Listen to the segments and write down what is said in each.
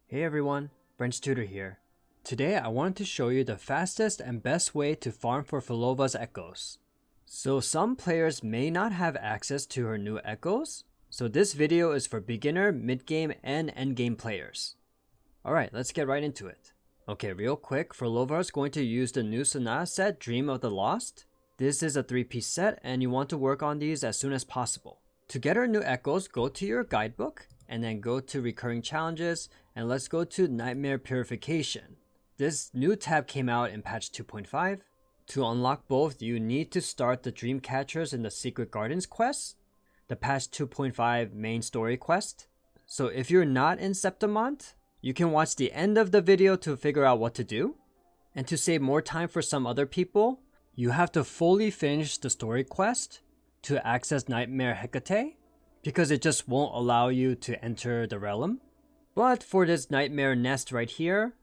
Hey everyone, Brent's Tutor here. Today I wanted to show you the fastest and best way to farm for Phrolova's echoes. So some players may not have access to her new echoes, so this video is for beginner, mid-game, and endgame players. Alright, let's get right into it. Okay, real quick, Phrolova is going to use the new Sonata Set, Dream of the Lost. This is a 3-piece set and you want to work on these as soon as possible. To get her new echoes, go to your guidebook and then go to recurring challenges and let's go to Nightmare Purification. This new tab came out in patch 2.5. To unlock both, you need to start the Dream Catchers in the Secret Gardens quest, the patch 2.5 main story quest. So if you're not in Septimont, you can watch the end of the video to figure out what to do. And to save more time for some other people, you have to fully finish the story quest to access Nightmare Hecate, because it just won't allow you to enter the realm. But for this Nightmare Nest right here,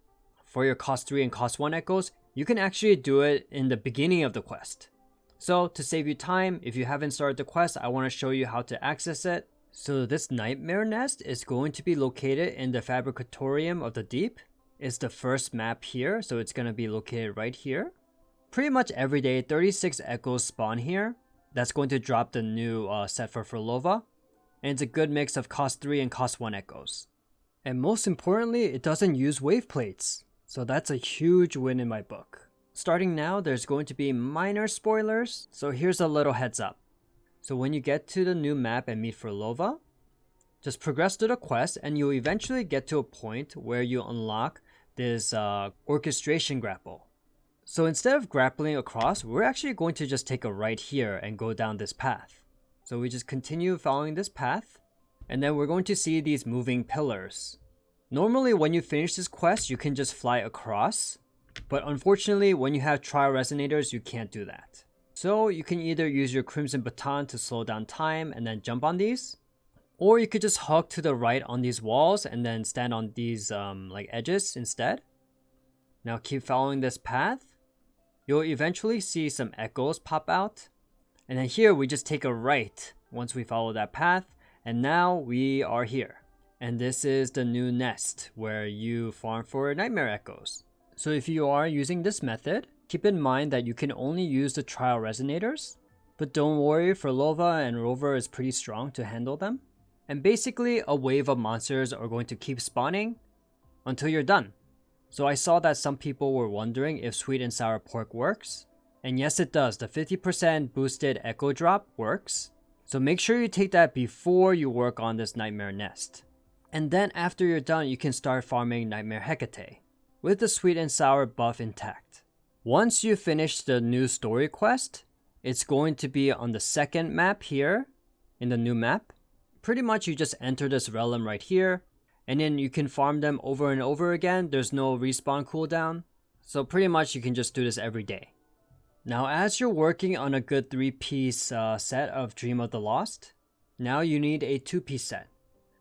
for your cost 3 and cost 1 echoes, you can actually do it in the beginning of the quest. So to save you time, if you haven't started the quest, I want to show you how to access it. So this Nightmare Nest is going to be located in the Fabricatorium of the Deep. It's the first map here, so it's going to be located right here. Pretty much every day, 36 echoes spawn here. That's going to drop the new set for Phrolova. And it's a good mix of cost 3 and cost 1 echoes. And most importantly, it doesn't use wave plates. So that's a huge win in my book. Starting now, there's going to be minor spoilers. So here's a little heads up. So when you get to the new map and meet Phrolova, just progress to the quest and you'll eventually get to a point where you unlock this orchestration grapple. So instead of grappling across, we're actually going to just take a right here and go down this path. So we just continue following this path, and then we're going to see these moving pillars. Normally when you finish this quest, you can just fly across, but unfortunately when you have trial resonators, you can't do that. So you can either use your Crimson Baton to slow down time and then jump on these, or you could just hug to the right on these walls and then stand on these like edges instead. Now keep following this path. You'll eventually see some echoes pop out. And then here we just take a right once we follow that path. And now we are here. And this is the new nest where you farm for Nightmare Echoes. So if you are using this method, keep in mind that you can only use the trial resonators. But don't worry, Phrolova and Rover is pretty strong to handle them. And basically a wave of monsters are going to keep spawning until you're done. So I saw that some people were wondering if sweet and sour pork works. And yes, it does. The 50% boosted echo drop works. So make sure you take that before you work on this Nightmare Nest. And then after you're done, you can start farming Nightmare Hecate with the sweet and sour buff intact. Once you finish the new story quest, it's going to be on the second map here in the new map. Pretty much you just enter this realm right here. And then you can farm them over and over again. There's no respawn cooldown. So pretty much you can just do this every day. Now as you're working on a good 3-piece set of Dream of the Lost, now you need a 2-piece set.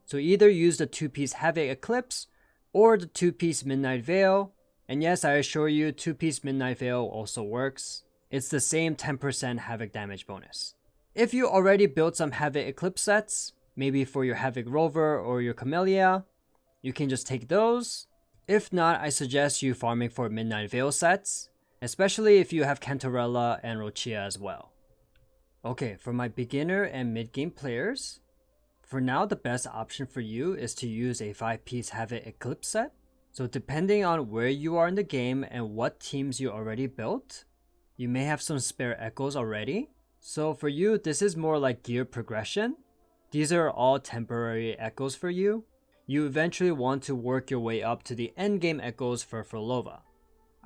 So either use the 2-piece Havoc Eclipse or the 2-piece Midnight Veil. And yes, I assure you 2-piece Midnight Veil also works. It's the same 10% Havoc damage bonus. If you already built some Havoc Eclipse sets, maybe for your Havoc Rover or your Camellia, you can just take those. If not, I suggest you farming for Midnight Veil sets, especially if you have Cantarella and Rochia as well. Okay, for my beginner and mid-game players, for now the best option for you is to use a 5-piece Havoc Eclipse set. So depending on where you are in the game and what teams you already built, you may have some spare echoes already. So for you, this is more like gear progression. These are all temporary echoes for you. You eventually want to work your way up to the endgame echoes for Phrolova.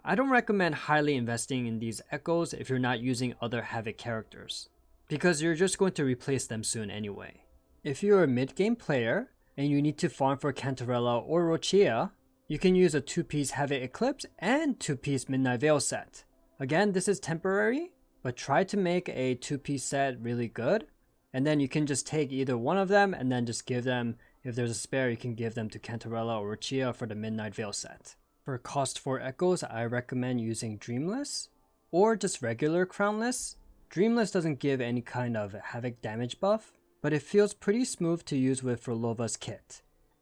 I don't recommend highly investing in these echoes if you're not using other Havoc characters, because you're just going to replace them soon anyway. If you're a mid-game player and you need to farm for Cantarella or Rochia, you can use a 2-piece Havoc Eclipse and 2-piece Midnight Veil set. Again, this is temporary, but try to make a 2-piece set really good. And then you can just take either one of them and then just give them, if there's a spare, you can give them to Cantarella or Rochia for the Midnight Veil set. For cost 4 echoes, I recommend using Dreamless or just regular Crownless. Dreamless doesn't give any kind of Havoc damage buff, but it feels pretty smooth to use with Phrolova's kit.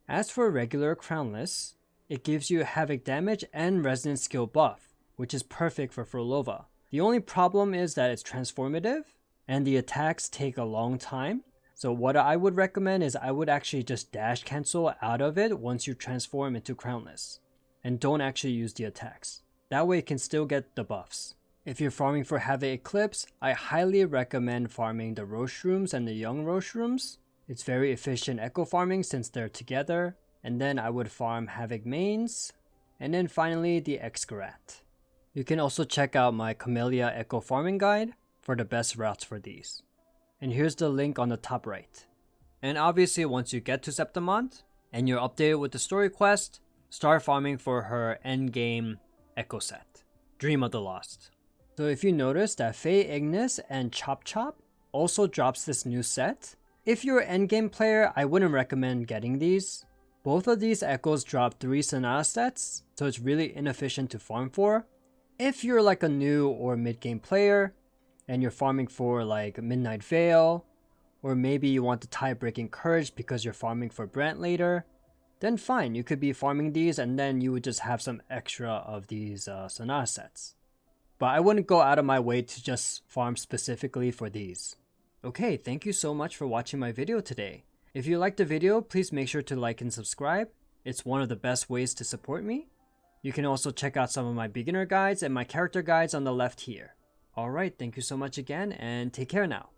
As for regular Crownless, It gives you Havoc damage and Resonance skill buff, which is perfect for Phrolova. The only problem is that it's transformative, and the attacks take a long time. So what I would recommend is I would actually just dash cancel out of it once you transform into Crownless, and don't actually use the attacks. That way you can still get the buffs. If you're farming for Havoc Eclipse, I highly recommend farming the Roshrooms and the Young Roshrooms. It's very efficient echo farming since they're together. And then I would farm Havoc mains, and then finally the Excavate. You can also check out my Camellia Echo farming guide for the best routes for these. And here's the link on the top right. And obviously once you get to Septimont, and you're updated with the story quest, start farming for her endgame Echo set, Dream of the Lost. So if you notice that Faye Ignis and Chop Chop also drops this new set, if you're an endgame player, I wouldn't recommend getting these. Both of these echoes drop 3 Sonata sets, so it's really inefficient to farm for. If you're like a new or mid-game player, and you're farming for like Midnight Veil, or maybe you want the tie-breaking Courage because you're farming for Brant later, then fine, you could be farming these and then you would just have some extra of these Sonata sets. But I wouldn't go out of my way to just farm specifically for these. Okay, thank you so much for watching my video today. If you liked the video, please make sure to like and subscribe. It's one of the best ways to support me. You can also check out some of my beginner guides and my character guides on the left here. Alright, thank you so much again and take care now.